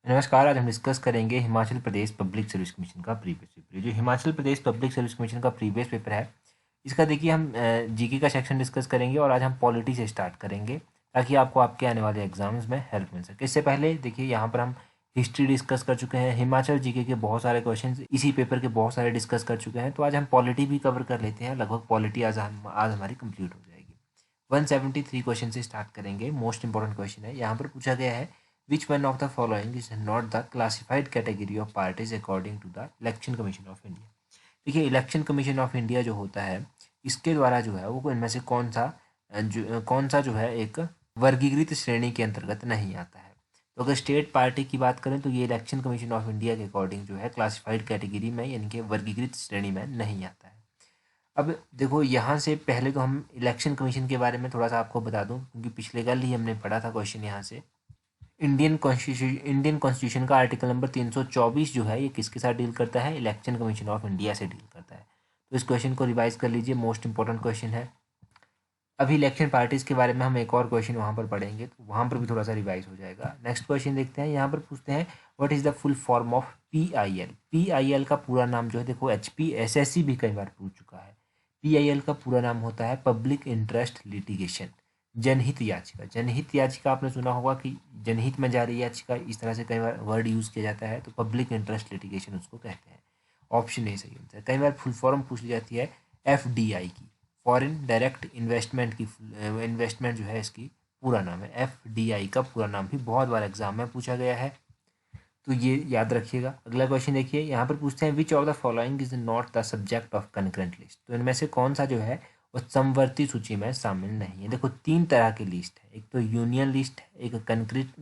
नमस्कार। आज हम डिस्कस करेंगे Himachal Pradesh public service commission का प्रीवियस पेपर। जो Himachal Pradesh public service commission का प्रीवियस पेपर है, इसका देखिए हम जीके का सेक्शन डिस्कस करेंगे और आज हम पॉलिटी से स्टार्ट करेंगे ताकि आपको आपके आने वाले एग्जाम्स में हेल्प मिल सके। इससे पहले देखिए यहाँ पर हम हिस्ट्री डिस्कस कर चुके हैं, हिमाचल जीके के बहुत सारे क्वेश्चन इसी पेपर के बहुत सारे डिस्कस कर चुके हैं। तो आज हम पॉलिटी भी कवर कर लेते हैं। लगभग पॉलिटी आज हमारी कंप्लीट हो जाएगी। 173 क्वेश्चन से स्टार्ट करेंगे। मोस्ट इंपॉर्टेंट क्वेश्चन है। यहाँ पर पूछा गया है, which one of the following is not the classified category of parties according to the election commission of India. देखिए इलेक्शन कमीशन ऑफ इंडिया जो होता है, इसके द्वारा जो है वो इनमें से कौन सा जो है एक वर्गीकृत श्रेणी के अंतर्गत नहीं आता है। तो अगर स्टेट पार्टी की बात करें तो ये इलेक्शन कमीशन ऑफ इंडिया के अकॉर्डिंग जो है क्लासिफाइड कैटेगरी में यानी कि वर्गीकृत श्रेणी में नहीं आता है। अब देखो यहाँ से पहले तो हम इलेक्शन कमीशन के बारे में थोड़ा सा आपको बता दूं, क्योंकि पिछले कल ही हमने पढ़ा था क्वेश्चन यहाँ से। इंडियन कॉन्स्टिट्यूशन का आर्टिकल नंबर 324 जो है ये किसके साथ डील करता है, इलेक्शन कमीशन ऑफ इंडिया से डील करता है। तो इस क्वेश्चन को रिवाइज कर लीजिए, मोस्ट इंपॉर्टेंट क्वेश्चन है। अभी इलेक्शन पार्टीज के बारे में हम एक और क्वेश्चन वहाँ पर पढ़ेंगे, तो वहाँ पर भी थोड़ा सा रिवाइज हो जाएगा। नेक्स्ट क्वेश्चन देखते हैं। यहाँ पर पूछते हैं, what is the full form of PIL। PIL का पूरा नाम जो है, देखो HPSSC भी कई बार पूछ चुका है। PIL का पूरा नाम होता है पब्लिक इंटरेस्ट लिटिगेशन, जनहित याचिका। जनहित याचिका आपने सुना होगा कि जनहित में जारी याचिका, इस तरह से कई बार वर्ड यूज किया जाता है। तो पब्लिक इंटरेस्ट लिटिगेशन उसको कहते हैं। ऑप्शन ए सही आंसर। कई बार फुल फॉर्म पूछ ली जाती है FDI की, फॉरेन डायरेक्ट इन्वेस्टमेंट की। इन्वेस्टमेंट जो है इसकी पूरा नाम है FDI का पूरा नाम भी बहुत बार एग्जाम में पूछा गया है, तो ये याद रखिएगा। अगला क्वेश्चन देखिए, यहाँ पर पूछते हैं, which of the following is not the subject of concurrent list. तो इनमें से कौन सा जो है वो समवर्ती सूची में शामिल नहीं है। देखो तीन तरह की लिस्ट है, एक तो यूनियन लिस्ट है, एक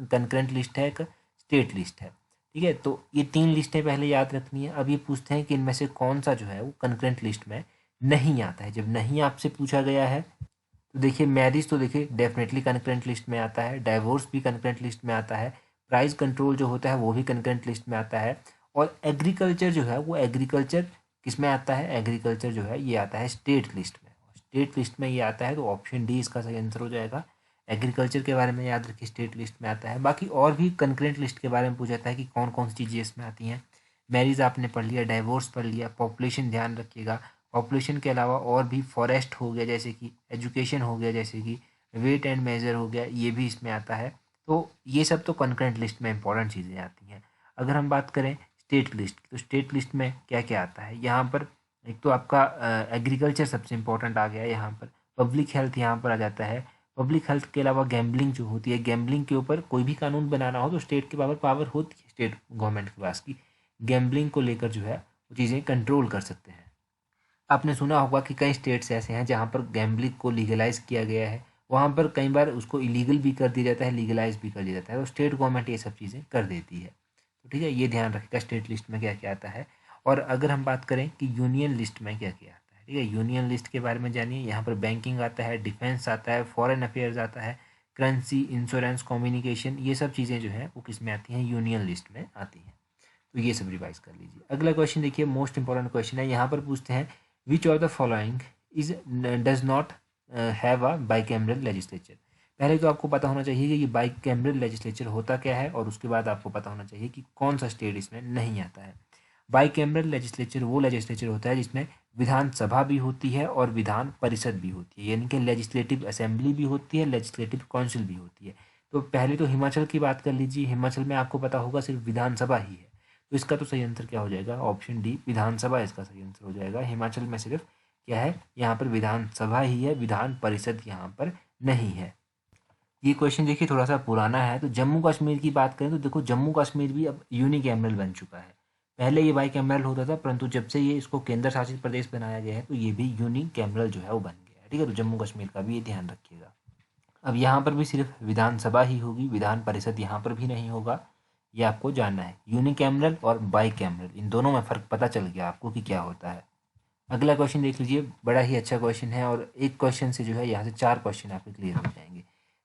कंकरेंट लिस्ट है, एक स्टेट लिस्ट है। ठीक है, तो ये तीन लिस्टें पहले याद रखनी है। अब ये पूछते हैं कि इनमें से कौन सा जो है वो कंकरेंट लिस्ट में नहीं आता है। जब नहीं आपसे पूछा गया है तो देखिए मैरिज तो देखिए डेफिनेटली कंकरेंट लिस्ट में आता है, डाइवोर्स भी कंकरेंट लिस्ट में आता है, प्राइस कंट्रोल जो होता है वो भी कंकरेंट लिस्ट में आता है, और एग्रीकल्चर जो है वो एग्रीकल्चर किस में आता है, एग्रीकल्चर जो है ये आता है स्टेट लिस्ट में। स्टेट लिस्ट में ये आता है, तो ऑप्शन डी इसका सही आंसर हो जाएगा। एग्रीकल्चर के बारे में याद रखिए, स्टेट लिस्ट में आता है। बाकी और भी कंकरेंट लिस्ट के बारे में पूछा जाता है कि कौन कौन सी चीज़ें इसमें आती हैं। मैरिज आपने पढ़ लिया, डाइवोर्स पढ़ लिया, पॉपुलेशन ध्यान रखिएगा। पॉपुलेशन के अलावा और भी फॉरेस्ट हो गया, जैसे कि एजुकेशन हो गया, जैसे कि वेट एंड मेजर हो गया, ये भी इसमें आता है। तो ये सब तो कंकरेंट लिस्ट में इंपॉर्टेंट चीज़ें आती हैं। अगर हम बात करें स्टेट लिस्ट की, तो स्टेट लिस्ट में क्या क्या आता है यहाँ पर, एक तो आपका एग्रीकल्चर सबसे इम्पोर्टेंट आ गया यहाँ पर। पब्लिक हेल्थ यहाँ पर आ जाता है। पब्लिक हेल्थ के अलावा गैम्बलिंग जो होती है, गैम्बलिंग के ऊपर कोई भी कानून बनाना हो तो स्टेट के पावर होती है, स्टेट गवर्नमेंट के पास की गैम्बलिंग को लेकर जो है वो चीज़ें कंट्रोल कर सकते हैं। आपने सुना होगा कि कई स्टेट्स ऐसे हैं जहाँ पर गैम्बलिंग को लीगलाइज किया गया है, वहाँ पर कई बार उसको इलीगल भी कर दिया जाता है, लीगलाइज भी कर दिया जाता है। तो स्टेट गवर्नमेंट ये सब चीज़ें कर देती है। तो ठीक है, ये ध्यान रखिएगा स्टेट लिस्ट में क्या क्या आता है। और अगर हम बात करें कि यूनियन लिस्ट में क्या क्या आता है, ठीक है, यूनियन लिस्ट के बारे में जानिए। यहाँ पर बैंकिंग आता है, डिफेंस आता है, फॉरेन अफेयर्स आता है, करेंसी, इंश्योरेंस, कम्युनिकेशन, ये सब चीज़ें जो है वो किस में आती हैं, यूनियन लिस्ट में आती हैं। तो ये सब रिवाइज कर लीजिए। अगला क्वेश्चन देखिए, मोस्ट इंपॉर्टेंट क्वेश्चन है। यहाँ पर पूछते हैं, which of the following is does not have a bicameral legislature. पहले तो आपको पता होना चाहिए कि ये बाइकैमरल लेजिस्लेचर होता क्या है, और उसके बाद आपको पता होना चाहिए कि कौन सा स्टेट इसमें नहीं आता है। बाइकैमरल लेजिस्लेचर वो लेजिस्लेचर होता है जिसमें विधानसभा भी होती है और विधान परिषद भी होती है, यानी कि लेजिस्लेटिव असेंबली भी होती है, लेजिस्लेटिव काउंसिल भी होती है। तो पहले तो हिमाचल की बात कर लीजिए। हिमाचल में आपको पता होगा सिर्फ विधानसभा ही है, तो इसका तो सही आंसर क्या हो जाएगा, ऑप्शन डी विधानसभा इसका सही आंसर हो जाएगा। हिमाचल में सिर्फ क्या है, यहाँ पर विधानसभा ही है, विधान परिषद यहाँ पर नहीं है। ये क्वेश्चन देखिए थोड़ा सा पुराना है। तो जम्मू कश्मीर की बात करें तो देखो जम्मू कश्मीर भी अब यूनिकैमरल बन चुका है। पहले ये बाईकैमरल होता था, परंतु जब से ये इसको केंद्र शासित प्रदेश बनाया गया है तो ये भी यूनिकैमरल जो है वो बन गया है। ठीक है, तो जम्मू कश्मीर का भी ये ध्यान रखिएगा। अब यहाँ पर भी सिर्फ विधानसभा ही होगी, विधान परिषद यहाँ पर भी नहीं होगा। ये आपको जानना है। यूनिकैमरल और बाईकैमरल इन दोनों में फ़र्क पता चल गया आपको कि क्या होता है। अगला क्वेश्चन देख लीजिए, बड़ा ही अच्छा क्वेश्चन है, और एक क्वेश्चन से जो है यहाँ से 4 क्वेश्चन आपके क्लियर हो जाएंगे।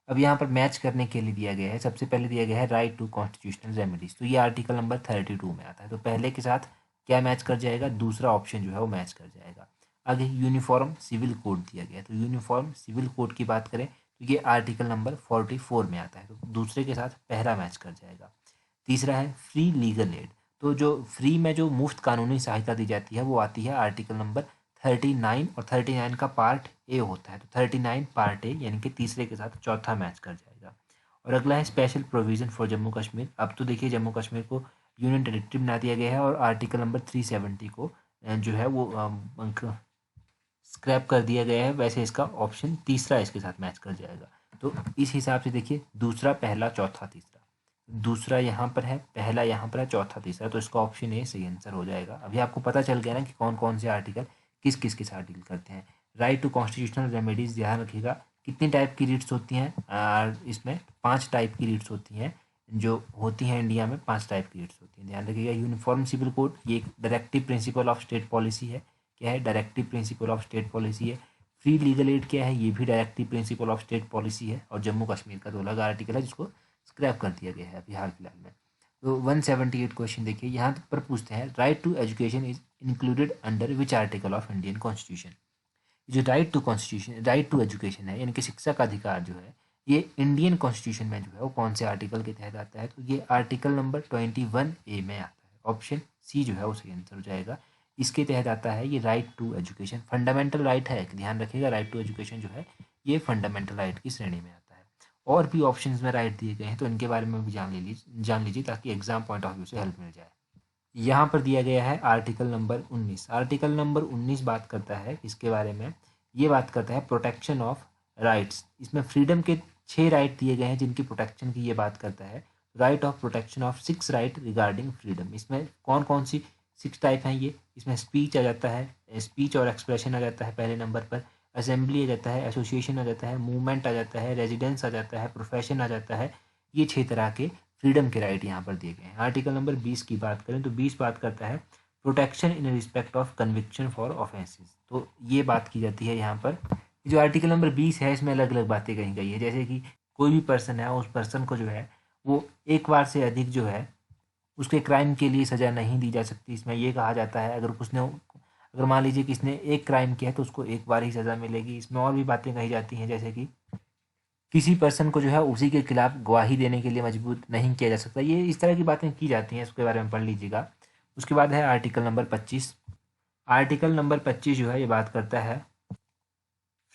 अब यहाँ पर मैच करने के लिए दिया गया है, सबसे पहले दिया गया है राइट टू कॉन्स्टिट्यूशनल रेमेडीज। तो ये आर्टिकल नंबर 32 में आता है। तो पहले के साथ क्या मैच कर जाएगा, दूसरा ऑप्शन जो है वो मैच कर जाएगा। आगे यूनिफॉर्म सिविल कोड दिया गया है। तो यूनिफॉर्म सिविल कोड की बात करें तो ये आर्टिकल नंबर 44 में आता है, तो दूसरे के साथ पहला मैच कर जाएगा। तीसरा है फ्री लीगल एड, तो जो फ्री में जो मुफ्त कानूनी सहायता दी जाती है वो आती है आर्टिकल नंबर 39, और 39 का पार्ट ए होता है, तो 39 पार्ट ए यानी कि तीसरे के साथ चौथा मैच कर जाएगा। और अगला है special provision for Jammu Kashmir. अब तो देखिए जम्मू कश्मीर को यूनियन टेरिटरी बना दिया गया है और आर्टिकल नंबर 370 को जो है वो स्क्रैप कर दिया गया है, वैसे इसका ऑप्शन तीसरा इसके साथ मैच कर जाएगा। तो इस हिसाब से देखिए दूसरा, पहला, चौथा, तीसरा, दूसरा यहाँ पर है, पहला यहाँ पर है, चौथा तीसरा, तो इसका ऑप्शन ए सही आंसर हो जाएगा। अभी आपको पता चल गया ना कि कौन कौन से आर्टिकल किस किस के साथ डील करते हैं। राइट टू कॉन्स्टिट्यूशनल रेमेडीज, ध्यान रखिएगा कितनी टाइप की रीट्स होती हैं, इसमें 5 टाइप की रीट्स होती हैं जो होती हैं इंडिया में, 5 टाइप की रीट्स होती हैं, ध्यान रखिएगा। यूनिफॉर्म सिविल कोड, ये एक directive principle of state policy है। क्या है? Directive principle of state policy है। फ्री लीगल एड क्या है? ये भी directive principle of state policy है। और जम्मू कश्मीर का 2 अलग आर्टिकल है जिसको स्क्रैप कर दिया गया है अभी हाल फिलहाल में। तो 178 क्वेश्चन देखिए यहाँ पर पूछते हैं, right to education is included under which article of Indian constitution. जो राइट टू एजुकेशन है यानी कि शिक्षा का अधिकार जो है, ये इंडियन कॉन्स्टिट्यूशन में जो है वो कौन से आर्टिकल के तहत आता है? तो ये आर्टिकल नंबर 21A में आता है। ऑप्शन सी जो है वो सही आंसर हो जाएगा। इसके तहत आता है ये right to education, fundamental right है, ध्यान रखिएगा। राइट टू एजुकेशन जो है ये फंडामेंटल राइट की श्रेणी में आता है। और भी ऑप्शंस में राइट दिए गए हैं तो इनके बारे में भी जान लीजिए ताकि एग्जाम पॉइंट ऑफ व्यू से हेल्प मिल जाए। यहाँ पर दिया गया है आर्टिकल नंबर 19। आर्टिकल नंबर 19 बात करता है इसके बारे में, ये बात करता है प्रोटेक्शन ऑफ राइट्स। इसमें फ्रीडम के 6 राइट दिए गए हैं जिनकी प्रोटेक्शन की ये बात करता है। Right of protection of 6 right regarding freedom. इसमें कौन कौन सी 6 टाइप हैं ये? इसमें स्पीच आ जाता है, स्पीच और एक्सप्रेशन आ जाता है पहले नंबर पर, असेंबली आ जाता है, एसोसिएशन आ जाता है, मूवमेंट आ जाता है, रेजिडेंस आ जाता है, प्रोफेशन आ जाता है। ये 6 तरह के फ्रीडम के राइट यहाँ पर दिए गए हैं। आर्टिकल नंबर 20 की बात करें तो 20 बात करता है protection in respect of conviction for offences. तो ये बात की जाती है यहाँ पर। जो आर्टिकल नंबर 20 है इसमें अलग अलग बातें कही गई है, जैसे कि कोई भी पर्सन है उस पर्सन को जो है वो एक बार से अधिक जो है उसके क्राइम के लिए सज़ा नहीं दी जा सकती। इसमें ये कहा जाता है अगर मान लीजिए कि इसने एक क्राइम किया है तो उसको एक बार ही सज़ा मिलेगी। इसमें और भी बातें कही जाती हैं, जैसे कि किसी पर्सन को जो है उसी के खिलाफ गवाही देने के लिए मजबूर नहीं किया जा सकता। ये इस तरह की बातें की जाती हैं, उसके बारे में पढ़ लीजिएगा। उसके बाद है आर्टिकल नंबर 25। आर्टिकल नंबर 25 जो है ये बात करता है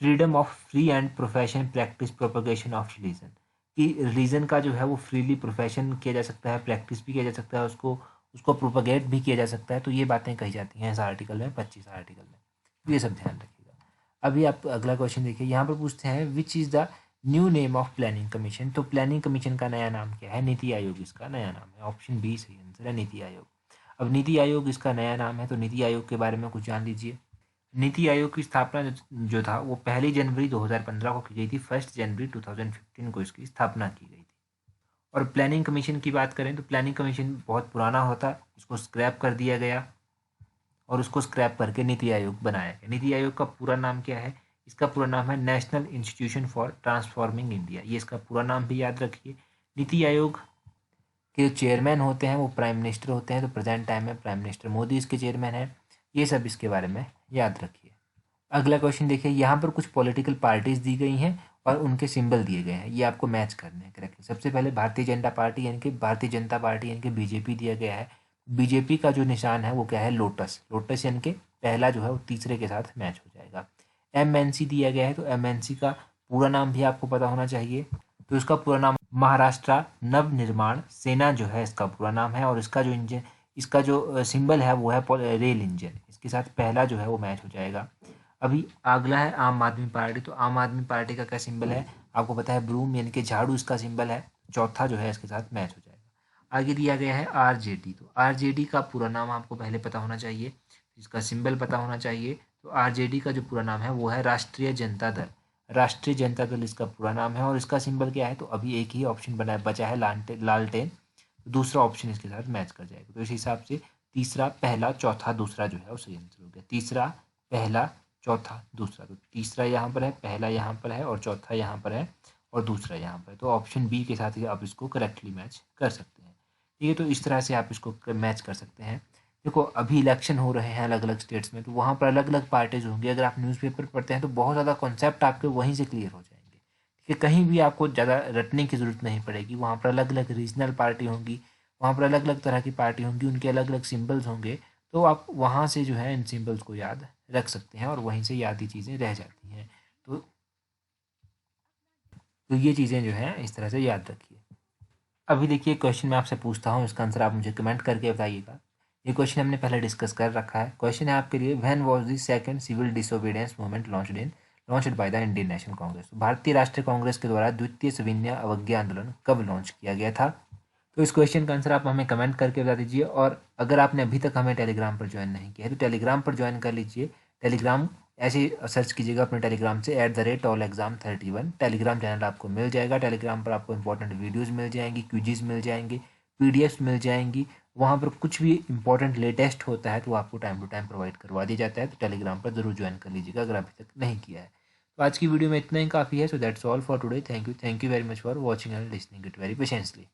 freedom of free and profession practice propagation of religion, कि रिलीजन का जो है वो फ्रीली प्रोफेशन किया जा सकता है, प्रैक्टिस भी किया जा सकता है, उसको उसको प्रोपगेट भी किया जा सकता है। तो ये बातें कही जाती हैं इस आर्टिकल में, 25 आर्टिकल में। तो ये सब ध्यान रखिएगा। अभी आप अगला क्वेश्चन देखिए, यहाँ पर पूछते हैं which is the new name of planning commission. तो प्लानिंग कमीशन का नया नाम क्या है? नीति आयोग इसका नया नाम है। ऑप्शन बी सही आंसर है, नीति आयोग। अब नीति आयोग इसका नया नाम है, तो नीति आयोग के बारे में कुछ जान लीजिए। नीति आयोग की स्थापना जो था वो 1 जनवरी 2015 को की गई थी। 1 जनवरी 2015 को इसकी स्थापना की गई थी। और प्लानिंग कमीशन की बात करें तो प्लानिंग कमीशन बहुत पुराना होता, इसको स्क्रैप कर दिया गया और उसको स्क्रैप करके नीति आयोग बनाया गया। नीति आयोग का पूरा नाम क्या है? इसका पूरा नाम है national institution for transforming India. ये इसका पूरा नाम भी याद रखिए। नीति आयोग के जो चेयरमैन होते हैं वो प्राइम मिनिस्टर होते हैं, तो प्रेजेंट टाइम में प्राइम मिनिस्टर मोदी इसके चेयरमैन है। ये सब इसके बारे में याद रखिए। अगला क्वेश्चन देखिए, यहाँ पर कुछ पॉलिटिकल पार्टीज दी गई हैं और उनके सिंबल दिए गए हैं, ये आपको मैच करने हैं करेक्टली। सबसे पहले भारतीय जनता पार्टी यानी कि भारतीय जनता पार्टी यानी कि बीजेपी दिया गया है। बीजेपी का जो निशान है वो क्या है? लोटस। लोटस यानी कि पहला जो है वो तीसरे के साथ मैच हो जाएगा। एमएनसी दिया गया है, तो एमएनसी का पूरा नाम भी आपको पता होना चाहिए। तो इसका पूरा नाम महाराष्ट्र नव निर्माण सेना जो है इसका पूरा नाम है। और इसका जो सिंबल है वो है रेल इंजन। इसके साथ पहला जो है वो मैच हो जाएगा। अभी अगला है आम आदमी पार्टी। तो आम आदमी पार्टी का क्या सिंबल है? आपको पता है ब्रूम यानी कि झाड़ू इसका सिंबल है। चौथा जो है इसके साथ मैच हो जाएगा। आगे दिया गया है आरजेडी। तो आरजेडी का पूरा नाम आपको पहले पता होना चाहिए, इसका सिंबल पता होना चाहिए। तो आरजेडी का जो पूरा नाम है वो है राष्ट्रीय जनता दल। राष्ट्रीय जनता दल इसका पूरा नाम है। और इसका सिंबल क्या है? तो अभी एक ही ऑप्शन बचा है लालटेन। तो दूसरा ऑप्शन इसके साथ मैच कर जाएगा। तो इस हिसाब से तीसरा, पहला, चौथा, दूसरा जो है वो सही आंसर हो गया। तीसरा, पहला, चौथा, दूसरा। तो तीसरा यहाँ पर है, पहला यहाँ पर है और चौथा यहाँ पर है और दूसरा यहाँ पर है। तो ऑप्शन बी के साथ ही आप इसको करेक्टली मैच कर सकते हैं। ठीक है, तो इस तरह से आप इसको मैच कर सकते हैं। देखो अभी इलेक्शन हो रहे हैं अलग अलग स्टेट्स में, तो वहाँ पर अलग अलग पार्टीज होंगी। अगर आप न्यूज़पेपर पढ़ते हैं तो बहुत ज़्यादा कॉन्सेप्ट आपके वहीं से क्लियर हो जाएंगे। ठीक है, कहीं भी आपको ज़्यादा रटने की ज़रूरत नहीं पड़ेगी। वहाँ पर अलग अलग रीजनल पार्टी होंगी वहाँ पर अलग अलग तरह की पार्टी होंगी, उनके अलग अलग सिम्बल्स होंगे, तो आप वहाँ से जो है इन सिम्बल्स को याद रख सकते हैं और वहीं से याद ही चीज़ें रह जाती हैं। तो ये चीज़ें जो हैं इस तरह से याद रखिए। अभी देखिए क्वेश्चन मैं आपसे पूछता हूँ, इसका आंसर आप मुझे कमेंट करके बताइएगा। ये क्वेश्चन हमने पहले डिस्कस कर रखा है। क्वेश्चन है आपके लिए, when was the second civil disobedience movement launched by the Indian National Congress. Bharatiya Rashtriya Congress के द्वारा द्वितीय सविनय अवज्ञा आंदोलन कब लॉन्च किया गया था? तो इस क्वेश्चन का आंसर आप हमें कमेंट करके बता दीजिए। और अगर आपने अभी तक हमें टेलीग्राम पर ज्वाइन नहीं किया है तो टेलीग्राम पर ज्वाइन कर लीजिए। टेलीग्राम ऐसे सर्च कीजिएगा अपने टेलीग्राम से @allexam31। टेलीग्राम चैनल आपको मिल जाएगा। टेलीग्राम पर आपको इंपॉर्टेंट वीडियोस मिल जाएंगी, क्विज़ मिल जाएंगे, पीडीएफ्स मिल जाएंगी। वहाँ पर कुछ भी इंपॉर्टेंट लेटेस्ट होता है तो आपको टाइम टू टाइम प्रोवाइड करवा दिया जाता है। तो टेलीग्राम पर जरूर ज्वाइन कर लीजिएगा अगर अभी तक नहीं किया है। तो आज की वीडियो में इतना ही काफ़ी है। So that's all for today. Thank you very much for watching and listening it very patiently.